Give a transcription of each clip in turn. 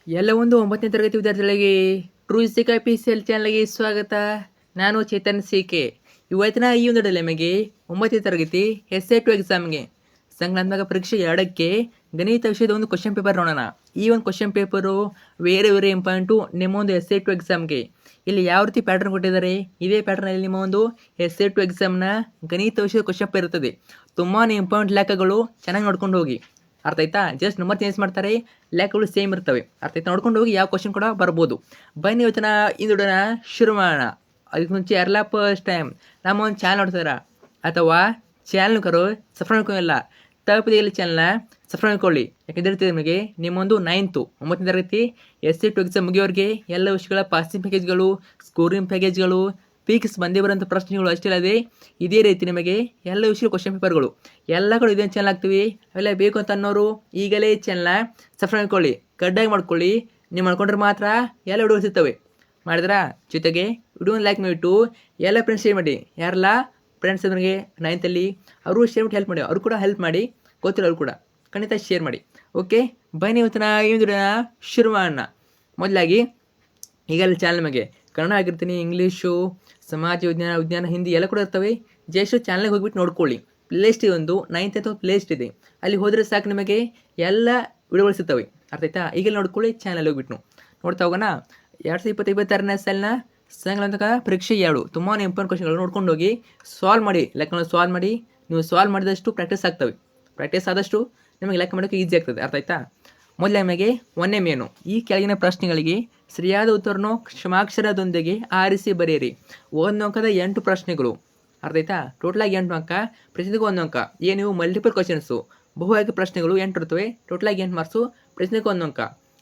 ಎಲ್ಲ ಒಂದು 9ನೇ ತರಗತಿ ವಿದ್ಯಾರ್ಥಿಗಳಿಗೆ ಟ್ರೂಸಿಕ PCL ಚಾನಲ್ಗೆ ಸ್ವಾಗತ. ನಾನು ಚೇತನ್ CK. ಇವತ್ತಿನ ಈ ಒಂದು ನಿಮಗೆ 9ನೇ ತರಗತಿ SA2 ಎಕ್ಸಾಮ್ಗೆ ಸಂಘಾತ್ಮಕ ಪರೀಕ್ಷೆ 2ಕ್ಕೆ ಗಣಿತ ವಿಷಯದ ಒಂದು ಕ್ವಶನ್ ಪೇಪರ್ ನೋಡೋಣ. ಈ ಒಂದು ಕ್ವಶನ್ ಪೇಪರು ವೆರಿ ಇಂಪಾರ್ಟೆಂಟು ನಿಮ್ಮ ಒಂದು SA2 ಎಕ್ಸಾಮ್ಗೆ. ಇಲ್ಲಿ ಯಾವ ರೀತಿ ಪ್ಯಾಟರ್ನ್ ಕೊಟ್ಟಿದ್ದಾರೆ, ಇದೇ ಪ್ಯಾಟರ್ನಲ್ಲಿ ನಿಮ್ಮ ಒಂದು SA2 ಎಕ್ಸಾಮ್ನ ಗಣಿತ ವಿಷಯದ ಕ್ವಶನ್ ಪೇಪರ್ ಇರ್ತದೆ. ತುಂಬಾ ಇಂಪಾರ್ಟೆಂಟ್ ಲೆಕ್ಕಗಳು ಚೆನ್ನಾಗಿ ನೋಡ್ಕೊಂಡು ಹೋಗಿ. ಅರ್ಥ ಆಯ್ತಾ? ಜಸ್ಟ್ ನಂಬರ್ ಚೇಂಜ್ ಮಾಡ್ತಾರೆ, ಲೆಕ್ಕಗಳು ಸೇಮ್ ಇರ್ತವೆ. ಅರ್ಥ ಆಯ್ತಾ? ನೋಡ್ಕೊಂಡು ಹೋಗಿ ಯಾವ ಕ್ವಶನ್ ಕೂಡ ಬರ್ಬೋದು. ಬನ್ನಿ ಇವತ್ತಿನ ಇಂದುಡನ ಶುರು ಮಾಡೋಣ. ಅದಕ್ಕೆ ಮುಂಚೆ ಯಾರೆಲ್ಲ ಫಸ್ಟ್ ಟೈಮ್ ನಮ್ಮ ಒಂದು ಚಾನಲ್ ನೋಡ್ತಾರ ಅಥವಾ ಚಾನಲ್ ಕರು ಸಬ್ಸ್ಕ್ರೈಬ್ ಮಾಡ್ಕೊಂಡಿಲ್ಲ, ತಪ್ಪದೆ ಚಾನಲ್ನ ಸಬ್ಸ್ಕ್ರೈಬ್ ಮಾಡ್ಕೊಳ್ಳಿ. ಯಾಕೆಂದ್ರೆ ನಿಮಗೆ ನಿಮ್ಮೊಂದು 9ನೇ ತರಗತಿ SA2 ಎಕ್ಸಾಮ್ ಮುಗಿಯೋರಿಗೆ ಎಲ್ಲ ವಿಷಯಗಳ ಪಾಸಿಂಗ್ ಪ್ಯಾಕೇಜ್ಗಳು, ಸ್ಕೋರಿಂಗ್ ಪ್ಯಾಕೇಜ್ಗಳು, ಫಿಕ್ಸ್ ಬಂದೇ ಬರೋಂಥ ಪ್ರಶ್ನೆಗಳು ಅಷ್ಟೇ ಅಲ್ಲದೆ ಇದೇ ರೀತಿ ನಿಮಗೆ ಎಲ್ಲ ವಿಷಯ ಕ್ವಶನ್ ಪೇಪರ್ಗಳು ಎಲ್ಲ ಕಡೆ ಇದೇ ಚಾನಲ್ ಆಗ್ತೀವಿ. ಅವೆಲ್ಲ ಬೇಕು ಅಂತ ಅನ್ನೋರು ಈಗಲೇ ಚಾನಲ್ನ ಸಬ್ಸ್ಕ್ರೈಬ್ ಮಾಡ್ಕೊಳ್ಳಿ, ಕಡ್ಡಾಗಿ ಮಾಡ್ಕೊಳ್ಳಿ. ನೀವು ಮಾಡ್ಕೊಂಡ್ರೆ ಮಾತ್ರ ಎಲ್ಲ ವಿಡಿಯೋ ಸಿಗ್ತವೆ. ಮಾಡಿದ್ರಾ? ಜೊತೆಗೆ ವಿಡಿಯೋನ ಲೈಕ್ ಮಾಡಿಬಿಟ್ಟು ಎಲ್ಲ ಫ್ರೆಂಡ್ಸ್ ಶೇರ್ ಮಾಡಿ. ಯಾರೆಲ್ಲ ಫ್ರೆಂಡ್ಸ್ ಅವರಿಗೆ 9th ಅವರು ಶೇರ್ ಮಾಡಿ ಹೆಲ್ಪ್ ಮಾಡಿ, ಅವ್ರು ಕೂಡ ಹೆಲ್ಪ್ ಮಾಡಿ, ಗೊತ್ತಿಲ್ಲ ಅವ್ರು ಕೂಡ ಖಂಡಿತ ಶೇರ್ ಮಾಡಿ. ಓಕೆ, ಬನ್ನಿ ಇವತ್ತಿನ ಈ ವಿಡಿಯೋನ ಶುರು ಮಾಡೋಣ. ಮೊದಲಾಗಿ ಈಗಲ್ಲ ಚಾನಲ್ ನಮಗೆ ಕನ್ನಡ ಆಗಿರ್ತೀನಿ, ಇಂಗ್ಲೀಷು, ಸಮಾಜ ವಿಜ್ಞಾನ, ಹಿಂದಿ ಎಲ್ಲ ಕೂಡ ಇರ್ತವೆ. ಜಸ್ಟ್ ಚಾನಲ್ಗೆ ಹೋಗ್ಬಿಟ್ಟು ನೋಡ್ಕೊಳ್ಳಿ. ಪ್ಲೇಲಿಸ್ಟ್ ಒಂದು 9th ಅಥವಾ ಪ್ಲೇಲಿಸ್ಟ್ ಇದೆ, ಅಲ್ಲಿ ಹೋದರೆ ಸಾಕು ನಿಮಗೆ ಎಲ್ಲ ವಿಡಿಯೋಗಳು ಸಿಗ್ತವೆ. ಅರ್ಥ ಆಯ್ತಾ? ಈಗಲೇ ನೋಡ್ಕೊಳ್ಳಿ, ಚಾನಲ್ ಹೋಗ್ಬಿಟ್ಟು ನೋಡ್ತಾ ಹೋಗೋಣ. 2026ನೇ ಸಾಲಿನ ಸಂಘಾತ್ಮಕ ಪರೀಕ್ಷೆ 2 ತುಂಬಾ ಇಂಪಾರ್ಟೆಂಟ್ ಕ್ವಶನ್ಗಳು ನೋಡ್ಕೊಂಡು ಹೋಗಿ ಸಾಲ್ವ್ ಮಾಡಿ. ಲೆಕ್ಕಗಳನ್ನು ಸಾಲ್ವ್ ಮಾಡಿ. ನೀವು ಸಾಲ್ವ್ ಮಾಡಿದಷ್ಟು ಪ್ರಾಕ್ಟೀಸ್ ಆಗ್ತವೆ. ಪ್ರಾಕ್ಟೀಸ್ ಆದಷ್ಟು ನಿಮಗೆ ಲೆಕ್ಕ ಮಾಡೋಕ್ಕೆ ಈಸಿ ಆಗ್ತದೆ. ಅರ್ಥ ಆಯ್ತಾ? ಮೊದಲ ನಿಮಗೆ 1ನೇ ಮೇನು, ಈ ಕೆಳಗಿನ ಪ್ರಶ್ನೆಗಳಿಗೆ ಸರಿಯಾದ ಉತ್ತರವನ್ನು ಕ್ಷಮಾಕ್ಷರದೊಂದಿಗೆ ಆರಿಸಿ ಬರೆಯಿರಿ. 1 ಅಂಕದ 8 ಪ್ರಶ್ನೆಗಳು. ಅರ್ಥ ಆಯ್ತಾ? ಟೋಟಲಾಗಿ 8 ಅಂಕ, ಪ್ರಶ್ನೆಗೂ 1 ಅಂಕ. ನೀವು ಮಲ್ಟಿಪಲ್ ಕ್ವಶನ್ಸು, ಬಹು ಆಯ್ಕೆ ಪ್ರಶ್ನೆಗಳು 8 ಇರ್ತವೆ. ಟೋಟಲಾಗಿ 8 ಮಾರ್ಕ್ಸು, ಪ್ರಶ್ನೆಗೂ 1 ಅಂಕ.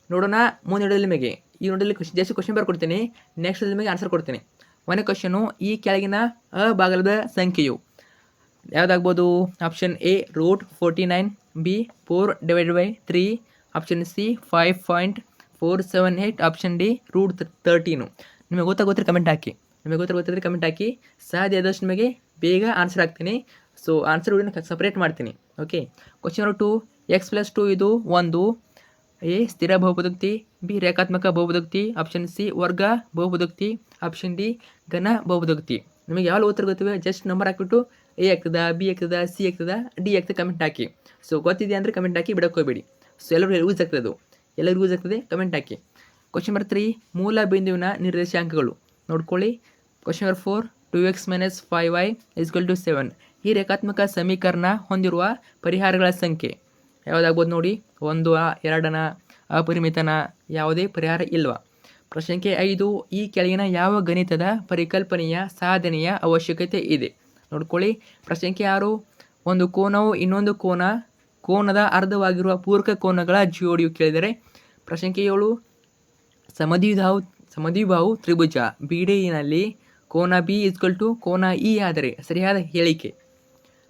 ನೋಡೋಣ ಮುಂದೆ ನೋಡೋದು ನಿಮಗೆ. ಈ ನೋಡಲ್ಲಿ ಜಾಸ್ತಿ ಕ್ವಶನ್ ಬರ್ಕೊಡ್ತೀನಿ, ನೆಕ್ಸ್ಟ್ ನಿಮಗೆ ಆನ್ಸರ್ ಕೊಡ್ತೀನಿ. 1ನೇ ಕ್ವಶನು, ಈ ಕೆಳಗಿನ ಭಾಗದ ಸಂಖ್ಯೆಯು ಯಾವುದಾಗ್ಬೋದು? Option A √49, B 4/3, option C 5.478, option D √13. ನಿಮಗೆ ಗೊತ್ತಾಗೋದ್ರೆ ಕಮೆಂಟ್ ಹಾಕಿ. ನಿಮಗೆ ಗೊತ್ತಿದ್ರೆ ಕಮೆಂಟ್ ಹಾಕಿ. ಸಾಧ್ಯ ಆದಷ್ಟು ನಿಮಗೆ ಬೇಗ ಆನ್ಸರ್ ಹಾಕ್ತೀನಿ. ಸೊ ಆನ್ಸರ್ ವಿಡಿಯೋನ ಸಪ್ರೇಟ್ ಮಾಡ್ತೀನಿ. ಓಕೆ, ಕ್ವಶನ್ ನಂಬರ್ 2, x+2 ಇದು 1, A ಸ್ಥಿರ ಬಹುಪದೋಕ್ತಿ, B ರೇಖಾತ್ಮಕ ಬಹುಪದೋಕ್ತಿ, ಆಪ್ಷನ್ C ವರ್ಗ ಬಹುಪದೋಕ್ತಿ, ಆಪ್ಷನ್ D ಘನ ಬಹುಪದೋಕ್ತಿ. ನಿಮಗೆ ಯಾವ ಉತ್ತರ ಗೊತ್ತಿವೆ ಜಸ್ಟ್ ನಂಬರ್ ಹಾಕಿಬಿಟ್ಟು A ಆಗ್ತದ, B ಆಗ್ತದ, C ಆಗ್ತದ, D ಆಗ್ತದೆ ಕಮೆಂಟ್ ಹಾಕಿ. ಸೊ ಗೊತ್ತಿದೆ ಅಂದರೆ ಕಮೆಂಟ್ ಹಾಕಿ, ಬಿಡಕ್ಕೆ ಹೋಗಬೇಡಿ. ಸೊ ಎಲ್ಲರಿಗೂ ಯೂಸ್ ಆಗ್ತದೆ, ಅದು ಎಲ್ಲರಿಗೂ ಯೂಸ್ ಆಗ್ತದೆ, ಕಮೆಂಟ್ ಹಾಕಿ. ಕ್ವಶನ್ ನಂಬರ್ 3, ಮೂಲ ಬಿಂದುವಿನ ನಿರ್ದೇಶಾಂಕಗಳು ನೋಡ್ಕೊಳ್ಳಿ. Question number 4, 2x - 5y = 7. ಈ ರೇಖಾತ್ಮಕ ಸಮೀಕರಣ ಹೊಂದಿರುವ ಪರಿಹಾರಗಳ ಸಂಖ್ಯೆ ಯಾವುದಾಗ್ಬೋದು ನೋಡಿ? 1, 2, ಅಪರಿಮಿತನ, ಯಾವುದೇ ಪರಿಹಾರ ಇಲ್ವಾ? ಪ್ರಶ್ನೆ ಸಂಖ್ಯೆ 5, ಈ ಕೆಳಗಿನ ಯಾವ ಗಣಿತದ ಪರಿಕಲ್ಪನೆಯ ಸಾಧನೆಯ ಅವಶ್ಯಕತೆ ಇದೆ? ನೋಡ್ಕೊಳ್ಳಿ. ಪ್ರಶ್ನೆ ಸಂಖ್ಯೆ 6, ಒಂದು ಕೋನವು ಇನ್ನೊಂದು ಕೋನದ ಅರ್ಧವಾಗಿರುವ ಪೂರಕ ಕೋನಗಳ ಜೋಡಿಯು ಕೇಳಿದರೆ. ಪ್ರಶ್ನೆ ಸಂಖ್ಯೆ 7, ಸಮದ್ವಿಬಾಹು ತ್ರಿಭುಜ BDನಲ್ಲಿ ಕೋನ B = ಕೋನ E ಆದರೆ ಸರಿಯಾದ ಹೇಳಿಕೆ.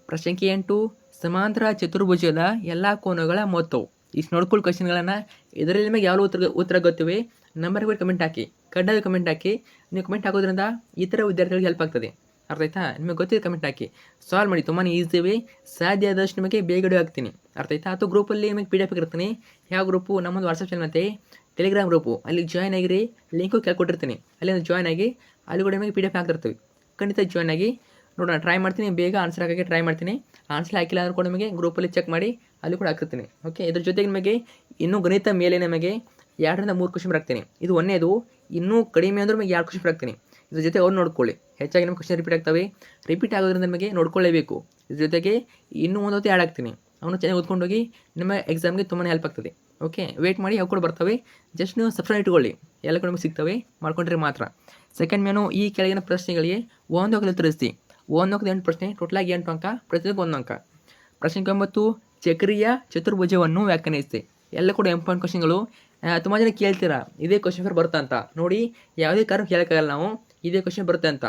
ಪ್ರಶ್ನೆ ಸಂಖ್ಯೆ 8, ಸಮಾಂತರ ಚತುರ್ಭುಜದ ಎಲ್ಲ ಕೋನಗಳ ಮೊತ್ತವು. ಇಷ್ಟು ನೋಡ್ಕೊಳ್ಳಿ ಕ್ವಶನ್ಗಳನ್ನು. ಇದರಲ್ಲಿ ನಿಮಗೆ ಯಾವ ಉತ್ತರ ಗೊತ್ತಿವೆ ನಂಬರ್ಗೆ ಕಮೆಂಟ್ ಹಾಕಿ, ಕಡ್ಡಾಯ ಕಮೆಂಟ್ ಹಾಕಿ. ನೀವು ಕಮೆಂಟ್ ಹಾಕೋದ್ರಿಂದ ಈ ಥರ ವಿದ್ಯಾರ್ಥಿಗಳಿಗೆ ಹೆಲ್ಪ್ ಆಗ್ತದೆ. ಅರ್ಥ ಆಯ್ತಾ? ನಿಮಗೆ ಗೊತ್ತಿದೆ ಕಮೆಂಟ್ ಹಾಕಿ, ಸಾಲ್ವ್ ಮಾಡಿ. ತುಂಬಾ ಈಸಿ ಇವೆ. ಸಾಧ್ಯ ಆದಷ್ಟು ನಿಮಗೆ ಬೇಗ ವಿಡಿಯೋ ಹಾಕ್ತೀನಿ. ಅರ್ಥ ಆಯ್ತಾ? ಅಥವಾ ಗ್ರೂಪಲ್ಲಿ ನಿಮಗೆ PDF ಇರ್ತೀನಿ. ಯಾವ ಗ್ರೂಪು? ನಮ್ಮೊಂದು ವಾಟ್ಸಪ್ ಚಾನಲ್ ಮತ್ತು ಟೆಲಿಗ್ರಾಮ್ ಗ್ರೂಪು, ಅಲ್ಲಿ ಜಾಯ್ನ್ ಆಗಿರಿ. ಲಿಂಕು ಕೇಳ್ಕೊಟ್ಟಿರ್ತೀನಿ, ಅಲ್ಲಿಂದ ಜಾಯ್ನ್ ಆಗಿ. ಅಲ್ಲಿ ಕೂಡ ನಿಮಗೆ PDF ಹಾಕ್ತಿರ್ತೀವಿ. ಖಂಡಿತ ಜಾಯ್ನ್ ಆಗಿ ನೋಡೋಣ. ಟ್ರೈ ಮಾಡ್ತೀನಿ, ಬೇಗ ಆನ್ಸರ್ ಹಾಕೋಕ್ಕೆ ಟ್ರೈ ಮಾಡ್ತೀನಿ. ಆನ್ಸರ್ ಹಾಕಿಲ್ಲ ಅಂದ್ರೂ ಕೂಡ ನಿಮಗೆ ಗ್ರೂಪಲ್ಲಿ ಚೆಕ್ ಮಾಡಿ ಅಲ್ಲಿ ಕೂಡ ಹಾಕಿರ್ತೀನಿ. ಓಕೆ, ಇದ್ರ ಜೊತೆಗೆ ನಿಮಗೆ ಇನ್ನೂ ಗಣಿತ ಮೇಲೆ ನಿಮಗೆ 2ರಿಂದ 3 ಕ್ವಶನ್ ಹಾಕ್ತೀನಿ. ಇದು 1ನೇದು. ಇನ್ನೂ ಕಡಿಮೆ ಅಂದ್ರೆ ನಿಮಗೆ 2 ಕ್ವಶನ್ ಹಾಕ್ತೀನಿ. ಇದ್ರ ಜೊತೆ ಅವ್ರು ನೋಡ್ಕೊಳ್ಳಿ. ಹೆಚ್ಚಾಗಿ ನಿಮಗೆ ಕ್ವಶನ್ ರಿಪೀಟ್ ಆಗ್ತವೆ. ರಿಪೀಟ್ ಆಗೋದ್ರಿಂದ ನಿಮಗೆ ನೋಡ್ಕೊಳ್ಳೇಬೇಕು. ಇದ್ರ ಜೊತೆಗೆ ಇನ್ನೂ ಒಂದೊತ್ತು ಆ್ಯಡ್ ಆಗ್ತೀನಿ. ಅವನು ಚೆನ್ನಾಗಿ ಓದ್ಕೊಂಡೋಗಿ ನಿಮ್ಮ ಎಕ್ಸಾಮ್ಗೆ ತುಂಬಾ ಹೆಲ್ಪ್ ಆಗ್ತದೆ. ಓಕೆ, ವೇಟ್ ಮಾಡಿ, ಅವು ಕೂಡ ಬರ್ತವೆ. ಜಸ್ಟ್ ನೀವು ಸಬ್ಸ್ಕ್ರೈಬ್ ಇಟ್ಕೊಳ್ಳಿ, ಎಲ್ಲ ಕೂಡ ನಿಮಗೆ ಸಿಗ್ತವೆ. ಮಾಡ್ಕೊಂಡ್ರೆ ಮಾತ್ರ. ಸೆಕೆಂಡ್ ಮೇನು, ಈ ಕೆಳಗಿನ ಪ್ರಶ್ನೆಗಳಿಗೆ 1 ಅಂಕದಲ್ಲಿ ಉತ್ತರಿಸಿ. 1 ಅಂಕದ 8 ಪ್ರಶ್ನೆ, ಟೋಟಲಾಗಿ 8 ಅಂಕ, ಪ್ರತಿಯೊಂದಕ್ಕೆ 1 ಅಂಕ. ಪ್ರಶ್ನೆ 9, ಚಕ್ರೀಯ ಚತುರ್ಭುಜವನ್ನು ವ್ಯಾಖ್ಯಾನಿಸಿ. ಎಲ್ಲ ಕೂಡ ಇಂಪಾರ್ಟೆಂಟ್ ಕ್ವಶನ್ಗಳು. ತುಂಬ ಜನ ಕೇಳ್ತೀರಾ ಇದೇ ಕ್ವಶನ್ ಪೇಪರ್ ಬರುತ್ತೆ ಅಂತ. ನೋಡಿ, ಯಾವುದೇ ಕಾರಣ ಕೇಳೋಕ್ಕಾಗಲ್ಲ ನಾವು, ಇದೇ ಕ್ವಶನ್ ಬರುತ್ತೆ ಅಂತ.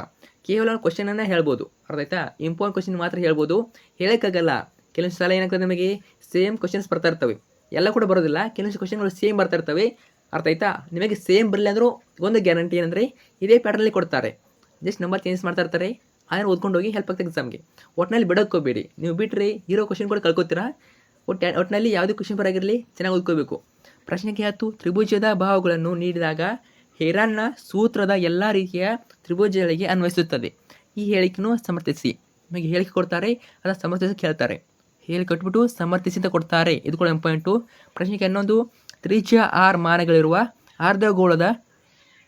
ಕೇವಲ ಕ್ವಶನನ್ನು ಹೇಳ್ಬೋದು. ಅರ್ಥ ಆಯ್ತಾ? ಇಂಪಾರ್ಟೆಂಟ್ ಕ್ವಶನ್ ಮಾತ್ರ ಹೇಳ್ಬೋದು, ಹೇಳೋಕ್ಕಾಗಲ್ಲ. ಕೆಲವೊಂದು ಸಲ ಏನಾಗ್ತದೆ, ನಿಮಗೆ ಸೇಮ್ ಕ್ವಶನ್ಸ್ ಬರ್ತಾ ಇರ್ತವೆ. ಎಲ್ಲ ಕೂಡ ಬರೋದಿಲ್ಲ, ಕೆಲವೊಂದು ಕ್ವಶನ್ಗಳು ಸೇಮ್ ಬರ್ತಾ ಇರ್ತವೆ. ಅರ್ಥ ಆಯ್ತಾ? ನಿಮಗೆ ಸೇಮ್ ಬರಲಿ ಅಂದರೂ ಒಂದು ಗ್ಯಾರಂಟಿ ಏನಂದರೆ ಇದೇ ಪ್ಯಾಟರ್ನಲ್ಲಿ ಕೊಡ್ತಾರೆ. ಜಸ್ಟ್ ನಂಬರ್ ಚೇಂಜ್ ಮಾಡ್ತಾ ಇರ್ತಾರೆ. ಅದನ್ನು ಓದ್ಕೊಂಡು ಹೋಗಿ ಹೆಲ್ಪ್ ಆಗ್ತದೆ ಎಕ್ಸಾಮ್ಗೆ. ಒಟ್ಟಿನಲ್ಲಿ ಬಿಡೋಕ್ಕೋಬೇಡಿ. ನೀವು ಬಿಟ್ಟರೆ ಇರೋ ಕ್ವಶನ್ ಕೂಡ ಕಳ್ಕೊತೀರಾ. ಒಟ್ಟಿನಲ್ಲಿ ಯಾವುದೇ ಕ್ವಶನ್ ಬರಾಗಿರಲಿ ಚೆನ್ನಾಗಿ ಓದ್ಕೋಬೇಕು. ಪ್ರಶ್ನೆ 10 ತ್ರಿಭುಜದ ಬಾಹುಗಳನ್ನು ನೀಡಿದಾಗ ಹೆರಾನ್ನ ಸೂತ್ರದ ಎಲ್ಲ ರೀತಿಯ ತ್ರಿಭುಜಗಳಿಗೆ ಅನ್ವಯಿಸುತ್ತದೆ. ಈ ಹೇಳಿಕೆಯನ್ನು ಸಮರ್ಥಿಸಿ. ನಿಮಗೆ ಹೇಳಿಕೆ ಕೊಡ್ತಾರೆ, ಅದನ್ನು ಸಮರ್ಥಿಸಿ ಕೇಳ್ತಾರೆ. ಹೇಳಿಕೆ ಕೊಟ್ಬಿಟ್ಟು ಸಮರ್ಥಿಸಿ ಅಂತ ಕೊಡ್ತಾರೆ. ಇದು ಕೂಡ ಇಂಪಾರ್ಟೆಂಟು. ಪ್ರಶ್ನೆ 11 ತ್ರಿಜ್ಯ ಆರ್ ಮಾನಗಳಿರುವ ಅರ್ಧಗೋಳದ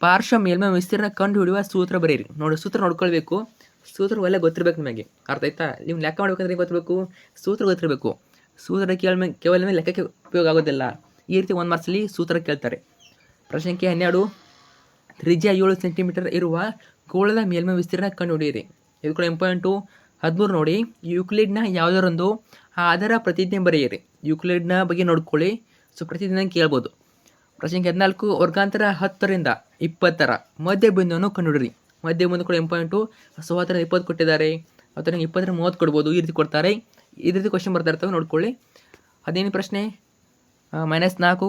ಪಾರ್ಶ್ವ ಮೇಲ್ಮೈ ವಿಸ್ತೀರ್ಣ ಕಂಡು ಹಿಡಿಯುವ ಸೂತ್ರ ಬರೀರಿ. ನೋಡಿ, ಸೂತ್ರ ನೋಡ್ಕೊಳ್ಬೇಕು. ಸೂತ್ರ ಎಲ್ಲ ಗೊತ್ತಿರ್ಬೇಕು ನಿಮಗೆ, ಅರ್ಥ ಆಯ್ತಾ? ನೀವು ಲೆಕ್ಕ ಮಾಡ್ಬೇಕಂದ್ರೆ ಗೊತ್ತಿರಬೇಕು, ಸೂತ್ರ ಗೊತ್ತಿರಬೇಕು. ಸೂತ್ರ ಕೇವಲ ಲೆಕ್ಕಕ್ಕೆ ಉಪಯೋಗ ಆಗೋದಿಲ್ಲ. ಈ ರೀತಿ 1 ಮಾರ್ಕ್ಸಲ್ಲಿ ಸೂತ್ರ ಕೇಳ್ತಾರೆ. ಪ್ರಶ್ನೆ 12 ತ್ರಿಜ್ಯ 7 ಸೆಂಟಿಮೀಟರ್ ಇರುವ ಗೋಳದ ಮೇಲ್ಮೈ ವಿಸ್ತೀರ್ಣ ಕಂಡು ಹಿಡಿಯಿರಿ. ಇದು ಕೂಡ ಇಂಪಾರ್ಟೆಂಟು. 13 ನೋಡಿ, ಯೂಕ್ಲಿಡ್ನ ಯಾವುದರೊಂದು ಅದರ ಪ್ರತಿಜ್ಞೆ ಬರೆಯಿರಿ. ಯೂಕ್ಲಿಡ್ನ ಬಗ್ಗೆ ನೋಡ್ಕೊಳ್ಳಿ. ಸೊ ಪ್ರತಿದಿನ ಕೇಳ್ಬೋದು. ಪ್ರಶ್ನೆ 14 ವರ್ಗಾಂತರ 10ರಿಂದ 20 ಮಧ್ಯ ಬಿಂದುವನ್ನು ಕಂಡುಹಿಡಿಯಿರಿ. ಮಧ್ಯ ಬಿಂದು ಕೂಡ ಇಂಪಾರ್ಟೆಂಟು. ಸೊ 10ರಿಂದ 20 ಕೊಟ್ಟಿದ್ದಾರೆ, 10ರಿಂದ 20ರಿಂದ 30 ಕೊಡ್ಬೋದು. ಈ ರೀತಿ ಕೊಡ್ತಾರೆ. ಈ ರೀತಿ ಕ್ವಶನ್ ಬರ್ತಾ ಇರ್ತವೆ, ನೋಡ್ಕೊಳ್ಳಿ. 15 ಪ್ರಶ್ನೆ -4,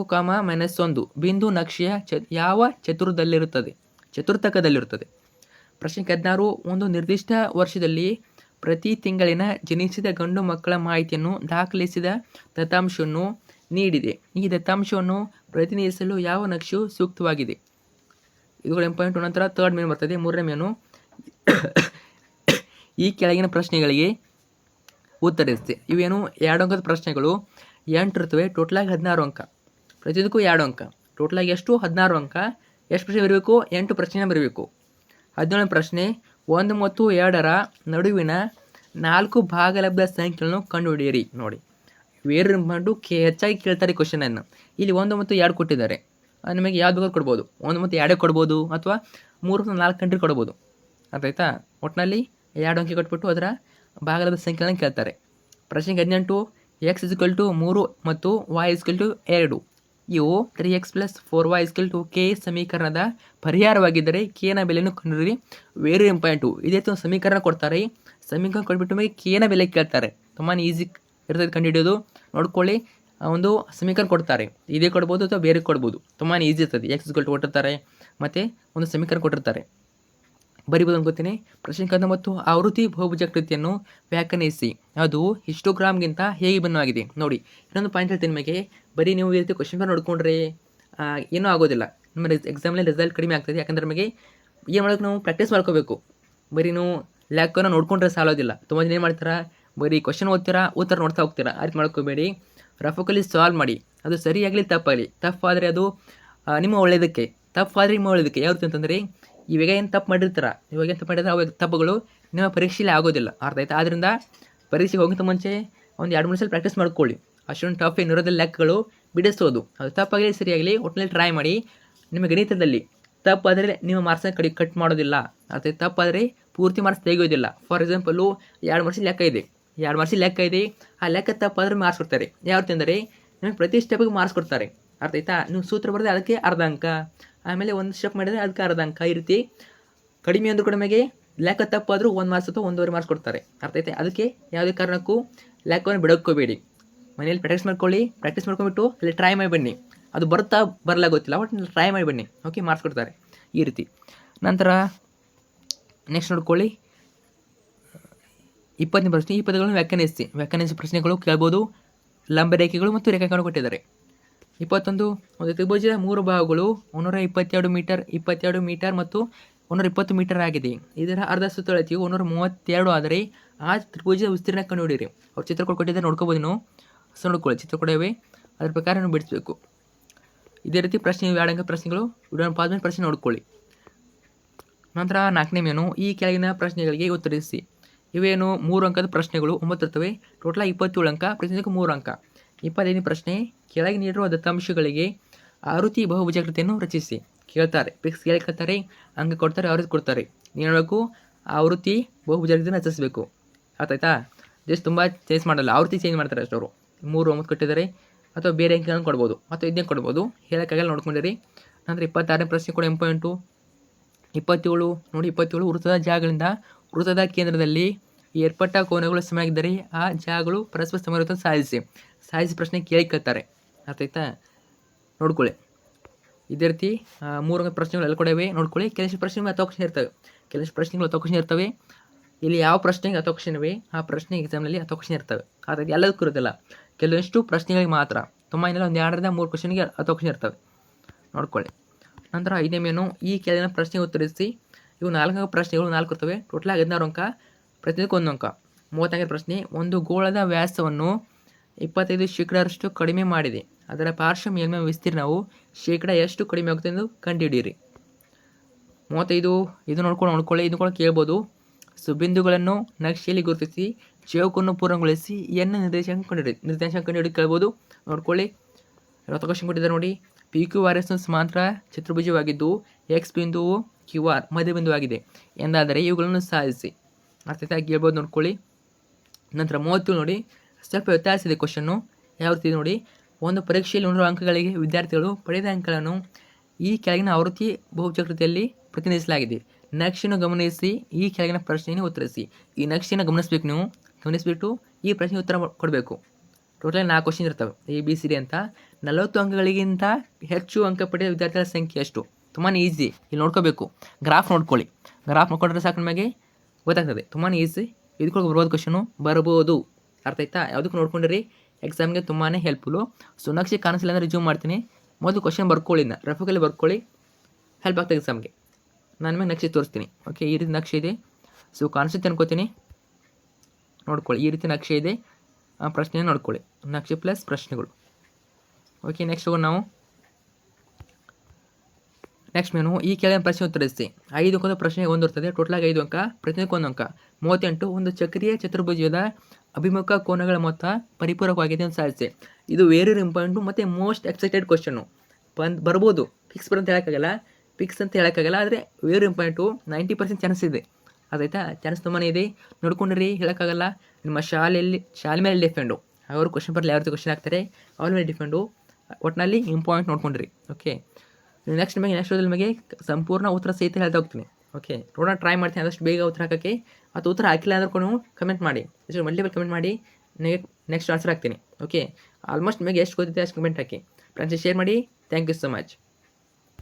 -1 ಬಿಂದು ನಕ್ಷೆಯ ಯಾವ ಚತುರ್ಥಕದಲ್ಲಿರುತ್ತದೆ. ಪ್ರಶ್ನೆ 16 ಒಂದು ನಿರ್ದಿಷ್ಟ ವರ್ಷದಲ್ಲಿ ಪ್ರತಿ ತಿಂಗಳಿನ ಜನಿಸಿದ ಗಂಡು ಮಕ್ಕಳ ಮಾಹಿತಿಯನ್ನು ದಾಖಲಿಸಿದ ದತ್ತಾಂಶವನ್ನು ನೀಡಿದೆ. ಈ ದತ್ತಾಂಶವನ್ನು ಪ್ರತಿನಿಧಿಸಲು ಯಾವ ನಕ್ಷೆಯು ಸೂಕ್ತವಾಗಿದೆ. ಇವುಗಳು ಇಂಪಾರ್ಟೆಂಟ್. ನಂತರ 3rd ಮೇನು ಬರ್ತದೆ. 3ನೇ ಮೇನು ಈ ಕೆಳಗಿನ ಪ್ರಶ್ನೆಗಳಿಗೆ ಉತ್ತರಿಸಿದೆ. ಇವೇನು 2 ಅಂಕದ ಪ್ರಶ್ನೆಗಳು. 8 ಇರ್ತವೆ. ಟೋಟಲಾಗಿ 16 ಅಂಕ. ಪ್ರತಿಯೊಂದಕ್ಕೂ 2 ಅಂಕ. ಟೋಟಲಾಗಿ ಎಷ್ಟು? 16 ಅಂಕ. ಎಷ್ಟು ಪ್ರಶ್ನೆ ಬರಬೇಕು? 8 ಪ್ರಶ್ನೆ ಬರಬೇಕು. 17ನೇ ಪ್ರಶ್ನೆ 1 ಮತ್ತು 2ರ ನಡುವಿನ 4 ಭಾಗಲಬ್ಧ ಸಂಖ್ಯೆಗಳನ್ನು ಕಂಡುಹಿಡಿಯಿರಿ. ನೋಡಿ, ವೇರ್ ಇಂಪಾರ್ಟೆಂಟು. ಹೆಚ್ಚಾಗಿ ಕೇಳ್ತಾರೆ ಕ್ವಶನನ್ನು. ಇಲ್ಲಿ 1 ಮತ್ತು 2 ಕೊಟ್ಟಿದ್ದಾರೆ. ನಿಮಗೆ ಯಾವ್ದು ಬೇಕಾದ್ರೂ ಕೊಡ್ಬೋದು. 1 ಮತ್ತು 2 ಕೊಡ್ಬೋದು, ಅಥವಾ 3 ಮತ್ತು 4 ಕಂಟ್ರಿ ಕೊಡ್ಬೋದು. ಅರ್ಥ ಆಯ್ತಾ? ಒಟ್ಟಿನಲ್ಲಿ 2 ಅಂಕೆ ಕೊಟ್ಬಿಟ್ಟು ಅದರ ಭಾಗಲಬ್ಧ ಸಂಖ್ಯೆಗಳನ್ನು ಕೇಳ್ತಾರೆ. ಪ್ರಶ್ನೆ 18 x = 3 ಮತ್ತು y = 2 ಇವು 3x + 4y = k ಸಮೀಕರಣದ ಪರಿಹಾರವಾಗಿದ್ದರೆ k ನ ಬೆಲೆಯನ್ನು ಕಂಡುಹಿಡಿಯಿರಿ. Very important. ಇದೇ ಒಂದು ಸಮೀಕರಣ ಕೊಡ್ತಾರೆ. ಸಮೀಕರಣ ಕೊಟ್ಬಿಟ್ಟು ಮೇಲೆ k ನ ಬೆಲೆ ಕೇಳ್ತಾರೆ. ತುಂಬಾ ಈಸಿ ಇರ್ತದೆ ಕಂಡುಹಿಡಿಯೋದು. ನೋಡ್ಕೊಳ್ಳಿ, ಒಂದು ಸಮೀಕರಣ ಕೊಡ್ತಾರೆ. ಇದೇ ಕೊಡ್ಬೋದು ಅಥವಾ ಬೇರೆ ಕೊಡ್ಬೋದು. ತುಂಬಾ ಈಸಿ ಇರ್ತದೆ. x = ಕೊಟ್ಟಿರ್ತಾರೆ, ಮತ್ತು ಒಂದು ಸಮೀಕರಣ ಕೊಟ್ಟಿರ್ತಾರೆ. ಬರಿಬೋದು ಅನ್ಕೋತೀನಿ. ಪ್ರಶ್ನೆ 19 ಆವೃತ್ತಿ ಬಹುಭುಜಾಕೃತಿಯನ್ನು ವ್ಯಾಖ್ಯಾನಿಸಿ. ಅದು ಹಿಸ್ಟೋಗ್ರಾಮ್ಗಿಂತ ಹೇಗೆ ಭಿನ್ನವಾಗಿದೆ. ನೋಡಿ, ಇನ್ನೊಂದು ಪಾಯಿಂಟ್ ಹೇಳ್ತೀನಿ ನಿಮಗೆ. ಬರೀ ನೀವು ಈ ರೀತಿ ಕ್ವಶನ್ ಪೇಪರ್ ನೋಡ್ಕೊಂಡ್ರೆ ಏನೂ ಆಗೋದಿಲ್ಲ. ನಿಮ್ಮ ಎಕ್ಸಾಮಲ್ಲಿ ರಿಸಲ್ಟ್ ಕಡಿಮೆ ಆಗ್ತದೆ. ಯಾಕಂದರೆ ನಮಗೆ ಏನು ಮಾಡೋಕ್ಕೆ ನಾವು ಪ್ರಾಕ್ಟೀಸ್ ಮಾಡ್ಕೋಬೇಕು. ಬರೀ ನೀವು ಲ್ಯಾಕನ್ನು ನೋಡ್ಕೊಂಡ್ರೆ ಸಾಲೋದಿಲ್ಲ. ತುಂಬ ಜನ ಏನು ಮಾಡ್ತಾರೆ, ಬರೀ ಕ್ವಶನ್ ಓದ್ತೀರಾ, ಉತ್ತರ ನೋಡ್ತಾ ಹೋಗ್ತೀರಾ. ಆ ರೀತಿ ಮಾಡ್ಕೋಬೇಡಿ. ರಫಕಲ್ಲಿ ಸಾಲ್ವ್ ಮಾಡಿ. ಅದು ಸರಿಯಾಗಲಿ ತಪ್ಪಾಗಲಿ, ತಪ್ಪಾದರೆ ಅದು ನಿಮ್ಮ ಒಳ್ಳೆಯದಕ್ಕೆ, ತಪ್ಪಾದರೆ ನಿಮ್ಮ ಒಳ್ಳೆಯದಕ್ಕೆ. ಯಾವ ರೀತಿ ಅಂತಂದರೆ, ಇವಾಗ ಏನು ತಪ್ಪು ಮಾಡಿರ್ತಾರ, ಇವಾಗ ಏನು ತಪ್ಪು ಮಾಡಿದ್ರೆ ಅವಾಗ ತಪ್ಪುಗಳು ನಿಮ್ಮ ಪರೀಕ್ಷೆಯಲ್ಲಿ ಆಗೋದಿಲ್ಲ. ಅರ್ಥ ಆಯ್ತಾ? ಆದ್ದರಿಂದ ಪರೀಕ್ಷೆಗೆ ಹೋಗಿಂತ ಮುಂಚೆ ಒಂದು 2-3 ಸಲ ಪ್ರಾಕ್ಟೀಸ್ ಮಾಡ್ಕೊಳ್ಳಿ. ಅಷ್ಟೊಂದು ಟಫ್ ಏನಿರೋದಿಲ್ಲ ಲೆಕ್ಕಗಳು ಬಿಡಿಸೋದು. ಅದು ತಪ್ಪಾಗಲಿ ಸರಿಯಾಗಲಿ ಒಟ್ಟಿನಲ್ಲಿ ಟ್ರೈ ಮಾಡಿ. ನಿಮ್ಮ ಗಣಿತದಲ್ಲಿ ತಪ್ಪಾದರೆ ನಿಮ್ಮ ಮಾರ್ಕ್ಸನ್ನು ಕಟ್ ಮಾಡೋದಿಲ್ಲ. ಅರ್ಥ ಆಯ್ತು? ತಪ್ಪಾದರೆ ಪೂರ್ತಿ ಮಾರ್ಕ್ಸ್ ತೆಗೆಯೋದಿಲ್ಲ. ಫಾರ್ ಎಕ್ಸಾಂಪಲು 2 ಮಾರ್ಕ್ಸಿನ ಲೆಕ್ಕ ಇದೆ, 2 ಮಾರ್ಕ್ಸಿನ ಲೆಕ್ಕ ಇದೆ. ಆ ಲೆಕ್ಕ ತಪ್ಪಾದರೆ ಮಾರ್ಕ್ಸ್ ಕೊಡ್ತಾರೆ. ಯಾವ ರೀತಿ ಅಂದರೆ, ನಿಮಗೆ ಪ್ರತಿ ಸ್ಟೆಪ್ಗೆ ಮಾರ್ಕ್ಸ್ ಕೊಡ್ತಾರೆ. ಅರ್ಥ ಆಯ್ತಾ? ನೀವು ಸೂತ್ರ ಬರೆದ್ರೆ ಅದಕ್ಕೆ ಅರ್ಧ ಅಂಕ, ಆಮೇಲೆ ಒಂದು ಸ್ಟೆಪ್ ಮಾಡಿದರೆ ಅದಕ್ಕೆ ಅರ್ಧ ಅಂಕ. ಈ ರೀತಿ ಕಡಿಮೆ ಅಂದರೂ ಕೂಡ ನಮಗೆ ಲೆಕ್ಕ ತಪ್ಪಾದರೂ 1 ಮಾರ್ಕ್ಸ್ ಅಥವಾ 1.5 ಮಾರ್ಕ್ಸ್ ಕೊಡ್ತಾರೆ. ಅರ್ಥ ಆಯ್ತಾ? ಅದಕ್ಕೆ ಯಾವುದೇ ಕಾರಣಕ್ಕೂ ಲೆಕ್ಕವನ್ನು ಬಿಡೋಕ್ಕೋಬೇಡಿ. ಮನೇಲಿ ಪ್ರಾಕ್ಟೀಸ್ ಮಾಡ್ಕೊಂಡ್ಬಿಟ್ಟು ಅಲ್ಲಿ ಟ್ರೈ ಮಾಡಿ ಬನ್ನಿ. ಅದು ಬರ್ತಾ ಬರಲ್ಲ ಗೊತ್ತಿಲ್ಲ, ಬಟ್ ಟ್ರೈ ಮಾಡಿ ಬನ್ನಿ. ಓಕೆ, ಮಾರ್ಕ್ಸ್ ಕೊಡ್ತಾರೆ ಈ ರೀತಿ. ನಂತರ ನೆಕ್ಸ್ಟ್ ನೋಡ್ಕೊಳ್ಳಿ, 20ನೇ ಪ್ರಶ್ನೆ. ಈ ಪದಗಳನ್ನು ವ್ಯಾಖ್ಯಾನಿಸಿ ಪ್ರಶ್ನೆಗಳು ಕೇಳ್ಬೋದು. ಲಂಬರೇಖೆಗಳು ಮತ್ತು ರೇಖಾಂಕಗಳನ್ನು ಕೊಟ್ಟಿದ್ದಾರೆ. 21 ಒಂದು ತ್ರಿಭುಜದ 3 ಭಾಗಗಳು 122 ಮೀಟರ್, 22 ಮೀಟರ್ ಮತ್ತು 120 ಮೀಟರ್ ಆಗಿದೆ. ಇದರ ಅರ್ಧ ಸುತ್ತಳತೆಯು 132 ಆದರೆ ಆ ತ್ರಿಭುಜದ ವಿಸ್ತೀರ್ಣ ಕಂಡುಹಿಡಿಯಿರಿ. ಅವ್ರು ಚಿತ್ರಗಳು ಕೊಟ್ಟಿದ್ದಾರೆ, ನೋಡ್ಕೋಬೋದು. ನೀವು ನೋಡ್ಕೊಳ್ಳಿ, ಚಿತ್ರ ಕೊಡವೆ, ಅದ್ರ ಪ್ರಕಾರ ನೀವು ಬಿಡಿಸ್ಬೇಕು. ಇದೇ ರೀತಿ ಪ್ರಶ್ನೆ 2 ಅಂಕ ಪ್ರಶ್ನೆಗಳು. ವಿಡಿಯೋನ ಪಾಸ್ ಮಾಡಿ ಪ್ರಶ್ನೆ ನೋಡ್ಕೊಳ್ಳಿ. ನಂತರ 4ನೇ ಮೇನು ಈ ಕೆಳಗಿನ ಪ್ರಶ್ನೆಗಳಿಗೆ ಉತ್ತರಿಸಿ. ಇವೇನು 3 ಅಂಕದ ಪ್ರಶ್ನೆಗಳು 9 ಇರ್ತವೆ. ಟೋಟಲ್ 27 ಅಂಕ. ಪ್ರತಿಯೊಂದಕ್ಕೂ 3 ಅಂಕ. 25ನೇ ಪ್ರಶ್ನೆ ಕೆಳಗೆ ನೀಡಿರುವ ದತ್ತಾಂಶಗಳಿಗೆ ಆವೃತ್ತಿ ಬಹುಭುಜಾಕೃತಿಯನ್ನು ರಚಿಸಿ. ಕೇಳ್ತಾರೆ, ಫಿಕ್ಸ್ ಕೇಳ್ತಾರೆ, ಅಂಕ ಕೊಡ್ತಾರೆ, ಆವೃತ್ತಿ ಕೊಡ್ತಾರೆ. ನೀವು ಹೇಳಬೇಕು ಆವೃತ್ತಿ ಬಹುಭುಜಾಕೃತಿಯನ್ನು ರಚಿಸಬೇಕು. ಆಯ್ತಾ? ಜಸ್ಟ್ ತುಂಬ ಚೇಂಜ್ ಮಾಡಲ್ಲ, ಆವೃತ್ತಿ ಚೇಂಜ್ ಮಾಡ್ತಾರೆ ಅಷ್ಟವರು. 3, 9 ಕೊಟ್ಟಿದ್ದಾರೆ, ಅಥವಾ ಬೇರೆ ಅಂಕಗಳನ್ನು ಕೊಡ್ಬೋದು, ಅಥವಾ ಇದನ್ನೇ ಕೊಡ್ಬೋದು. ಹೇಳೋಕ್ಕಾಗಲ್ಲ, ನೋಡ್ಕೊಂಡಿರಿ. ನಂತರ 26ನೇ ಪ್ರಶ್ನೆ ಕೂಡ ಇಂಪಾರ್ಟೆಂಟು. 27 ನೋಡಿ, 27 ವೃತ್ತದ ಜಾಗಗಳಿಂದ ವೃತ್ತದ ಕೇಂದ್ರದಲ್ಲಿ ಏರ್ಪಟ್ಟ ಕೋನಗಳು ಸಮನಾಗಿದ್ದರೆ ಆ ಜಾಗಗಳು ಪರಸ್ಪರ ಸಮವಿರುತ್ತಂತ ಸಾಧಿಸಿ ಪ್ರಶ್ನೆ ಕೇಳ್ತಾರೆ. ಅರ್ಥ ಆಯ್ತಾ? ನೋಡ್ಕೊಳ್ಳಿ. ಇದೇ ರೀತಿ 3 ಪ್ರಶ್ನೆಗಳು ಎಲ್ಲ ಕೂಡ ಇವೆ, ನೋಡ್ಕೊಳ್ಳಿ. ಕೆಲವು ಪ್ರಶ್ನೆಗಳು 10 ಕ್ವಶನ್ ಇರ್ತವೆ. ಇಲ್ಲಿ ಯಾವ ಪ್ರಶ್ನೆಗೆ 10 ಕ್ವಶನ್ ಇವೆ, ಆ ಪ್ರಶ್ನೆ ಎಕ್ಸಾಮ್ನಲ್ಲಿ 10 ಕ್ವಶನ್ ಇರ್ತವೆ. ಹಾಗಾಗಿ ಎಲ್ಲದಕ್ಕೂ ಇರೋದಿಲ್ಲ, ಕೆಲವಷ್ಟು ಪ್ರಶ್ನೆಗಳಿಗೆ ಮಾತ್ರ. ತುಂಬ ಏನಿಲ್ಲ ಒಂದು 2-3 ಕ್ವಶನ್ಗೆ 10 ಕ್ವಶನ್ ಇರ್ತವೆ ನೋಡ್ಕೊಳ್ಳಿ. ನಂತರ 5ನೇ ಮೇನು ಈ ಕೆಳಗಿನ ಪ್ರಶ್ನೆ ಉತ್ತರಿಸಿ. ಇವು 4 ಪ್ರಶ್ನೆಗಳು 4 ಇರ್ತವೆ. ಟೋಟಲಾಗಿ 16 ಅಂಕ, ಪ್ರತಿಯೊಂದಕ್ಕೆ 1 ಅಂಕ. 34ನೇ ಪ್ರಶ್ನೆ, ಒಂದು ಗೋಳದ ವ್ಯಾಸವನ್ನು 25% ಕಡಿಮೆ ಮಾಡಿದೆ, ಅದರ ಪಾರ್ಶ್ವ ಮೇಲ್ಮೈ ವಿಸ್ತೀರ್ಣವು ಶೇಕಡ ಎಷ್ಟು ಕಡಿಮೆ ಆಗುತ್ತೆ ಎಂದು ಕಂಡುಹಿಡಿಯಿರಿ. 35 ಇದು ನೋಡ್ಕೊಳ್ಳಿ. ಇದು ಕೂಡ ಕೇಳ್ಬೋದು. ಸುಬಿಂದುಗಳನ್ನು ನಕ್ಷೆಯಲ್ಲಿ ಗುರುತಿಸಿ ಚೌಕನ್ನು ಪೂರ್ಣಗೊಳಿಸಿ ಎನ್ ನಿರ್ದೇಶಾಂಕ ಕಂಡುಹಿಡಿ ಕೇಳ್ಬೋದು. ನೋಡ್ಕೊಳ್ಳಿ. 20 ಕ್ವಶನ್ ಕೊಟ್ಟಿದ್ದಾರೆ ನೋಡಿ. ಪಿ ಕ್ಯೂ ಆರ್ ಎಸ್ ಸಮಾಂತರ ಚತುರ್ಭುಜವಾಗಿದ್ದು ಎಕ್ಸ್ ಬಿಂದುವು ಕ್ಯೂ ಆರ್ ಮಧ್ಯಬಿಂದುವಾಗಿದೆ ಎಂದಾದರೆ ಇವುಗಳನ್ನು ಸಾಧಿಸಿ. ಅರ್ಥಾಗಿ ಹೇಳ್ಬೋದು ನೋಡ್ಕೊಳ್ಳಿ. ನಂತರ 37 ನೋಡಿ, ಸ್ವಲ್ಪ ವ್ಯತ್ಯಾಸವಿದೆ ಕ್ವಶನ್ನು. ಯಾವ ರೀತಿ ನೋಡಿ, ಒಂದು ಪರೀಕ್ಷೆಯಲ್ಲಿ 100 ಅಂಕಗಳಿಗೆ ವಿದ್ಯಾರ್ಥಿಗಳು ಪಡೆದ ಅಂಕಗಳನ್ನು ಈ ಕೆಳಗಿನ ಆವೃತ್ತಿ ಬಹುಚಕ್ರತೆಯಲ್ಲಿ ಪ್ರತಿನಿಧಿಸಲಾಗಿದೆ. ನಕ್ಷೆಯನ್ನು ಗಮನಿಸಿ ಈ ಕೆಳಗಿನ ಪ್ರಶ್ನೆಯನ್ನು ಉತ್ತರಿಸಿ. ಈ ನಕ್ಷೆಯನ್ನು ಗಮನಿಸಬೇಕು, ನೀವು ಗಮನಿಸಿಬಿಟ್ಟು ಈ ಪ್ರಶ್ನೆ ಉತ್ತರ ಕೊಡಬೇಕು. ಟೋಟಲ್ 4 ಕ್ವಶನ್ ಇರ್ತವೆ, ABCD ಅಂತ. 40 ಅಂಕಗಳಿಗಿಂತ ಹೆಚ್ಚು ಅಂಕ ಪಡೆದ ವಿದ್ಯಾರ್ಥಿಗಳ ಸಂಖ್ಯೆ ಎಷ್ಟು? ತುಂಬಾ ಈಸಿ. ಇಲ್ಲಿ ನೋಡ್ಕೋಬೇಕು, ಗ್ರಾಫ್ ನೋಡ್ಕೊಳ್ಳಿ. ಗ್ರಾಫ್ ನೋಡ್ಕೊಂಡ್ರೆ ಸಾಕು ನಿಮಗೆ ಗೊತ್ತಾಗ್ತದೆ. ತುಂಬಾ ಈಸಿ. ಇದಕ್ಕೆ ಬರ್ಬೋದು ಕ್ವಶನು, ಬರ್ಬೋದು. ಅರ್ಥ ಆಯ್ತಾ? ಯಾವುದಕ್ಕೆ ನೋಡ್ಕೊಂಡಿರಿ, ಎಕ್ಸಾಮ್ಗೆ ತುಂಬಾ ಹೆಲ್ಪ್ಫುಲ್ಲು. ಸೊ ನಕ್ಷೆ ಕಾಣಿಸಿಲ್ಲ ಅಂದರೆ ರಿಜ್ಯೂಮ್ ಮಾಡ್ತೀನಿ. ಮೊದಲು ಕ್ವಶನ್ ಬರ್ಕೊಳ್ಳಿ, ರಫಲ್ಲಿ ಬರ್ಕೊಳ್ಳಿ, ಹೆಲ್ಪ್ ಆಗ್ತದೆ ಎಕ್ಸಾಮ್ಗೆ. ನಾನು ನಿಮಗೆ ನಕ್ಷೆ ತೋರಿಸ್ತೀನಿ. ಓಕೆ, ಈ ರೀತಿ ನಕ್ಷೆ ಇದೆ. ಸೊ ಕಾಣಿಸುತ್ತೆ ಅನ್ಕೋತೀನಿ. ನೋಡ್ಕೊಳ್ಳಿ, ಈ ರೀತಿ ನಕ್ಷೆ ಇದೆ. ಪ್ರಶ್ನೆ ನೋಡ್ಕೊಳ್ಳಿ, ನಕ್ಷೆ ಪ್ಲಸ್ ಪ್ರಶ್ನೆಗಳು. ಓಕೆ, ನೆಕ್ಸ್ಟ್ ಹೋಗೋಣ ನಾವು. ನೆಕ್ಸ್ಟ್ ಮೇನು ಈ ಕೆಳಗಿನ ಪ್ರಶ್ನೆ ಉತ್ತರಿಸಿ. 5 ಅಂಕದ ಪ್ರಶ್ನೆ 1 ಇರ್ತದೆ. ಟೋಟಲಾಗಿ 5 ಅಂಕ, ಪ್ರತಿಯೊಂದಕ್ಕೆ 1 ಅಂಕ. 38 ಒಂದು ಚಕ್ರೀಯ ಚತುರ್ಭುಜದ ಅಭಿಮುಖ ಕೋನಗಳ ಮೊತ್ತ ಪರಿಪೂರಕವಾಗಿದೆ ಅಂತ ಸಾಧಿಸಿ. ಇದು ವೆರಿ ಇಂಪಾರ್ಟೆಂಟು ಮತ್ತು ಮೋಸ್ಟ್ ಎಕ್ಸೈಟೆಡ್ ಕ್ವಶನ್ನು. ಬರ್ಬೋದು, ಫಿಕ್ಸ್ ಅಂತ ಹೇಳೋಕ್ಕಾಗಲ್ಲ, ಆದರೆ ವೆರಿ ಇಂಪಾರ್ಟೆಂಟು. 90% ಚಾನ್ಸ್ ಇದೆ. ಅದಾಯ್ತಾ? ಚಾನ್ಸ್ ತುಂಬಾ ಇದೆ. ನೋಡ್ಕೊಂಡಿರಿ, ಹೇಳೋಕ್ಕಾಗಲ್ಲ. ನಿಮ್ಮ ಶಾಲೆ ಮೇಲೆ ಡಿಪೆಂಡು. ಅವರು ಕ್ವಶನ್ ಬರಲಿ ಯಾವ ರೀತಿ ಕ್ವಶನ್ ಆಗ್ತಾರೆ ಅವ್ರ ಮೇಲೆ ಡಿಪೆಂಡು. ಒಟ್ಟಿನಲ್ಲಿ ಇಂಪಾರ್ಟೆಂಟ್ ನೋಡ್ಕೊಂಡಿರಿ. ಓಕೆ, ನೆಕ್ಸ್ಟ್ ನಿಮಗೆ ಸಂಪೂರ್ಣ ಉತ್ತರ ಸಹಿತ ಹೇಳ್ತಾ ಹೋಗ್ತೀನಿ. ಓಕೆ, ನೋಡೋಣ, ಟ್ರೈ ಮಾಡ್ತೀನಿ ಆದಷ್ಟು ಬೇಗ ಉತ್ತರ ಹಾಕೋಕ್ಕೆ. ಅಥವಾ ಉತ್ತರ ಹಾಕಿಲ್ಲ ಅಂದ್ರೆ ನೀವು ಕಮೆಂಟ್ ಮಾಡಿ, ಮಲ್ಟಿಪಲ್ ಕಮೆಂಟ್ ಮಾಡಿ, ನೆಕ್ಸ್ಟ್ ಆನ್ಸರ್ ಹಾಕ್ತೀನಿ. ಓಕೆ, ಆಲ್ಮೋಸ್ಟ್ ನಿಮಗೆ ಎಷ್ಟು ಗೊತ್ತಿದೆ ಅಷ್ಟು ಕಮೆಂಟ್ ಹಾಕಿ. ಫ್ರೆಂಡ್ಸ್ ಶೇರ್ ಮಾಡಿ. Thank you so much.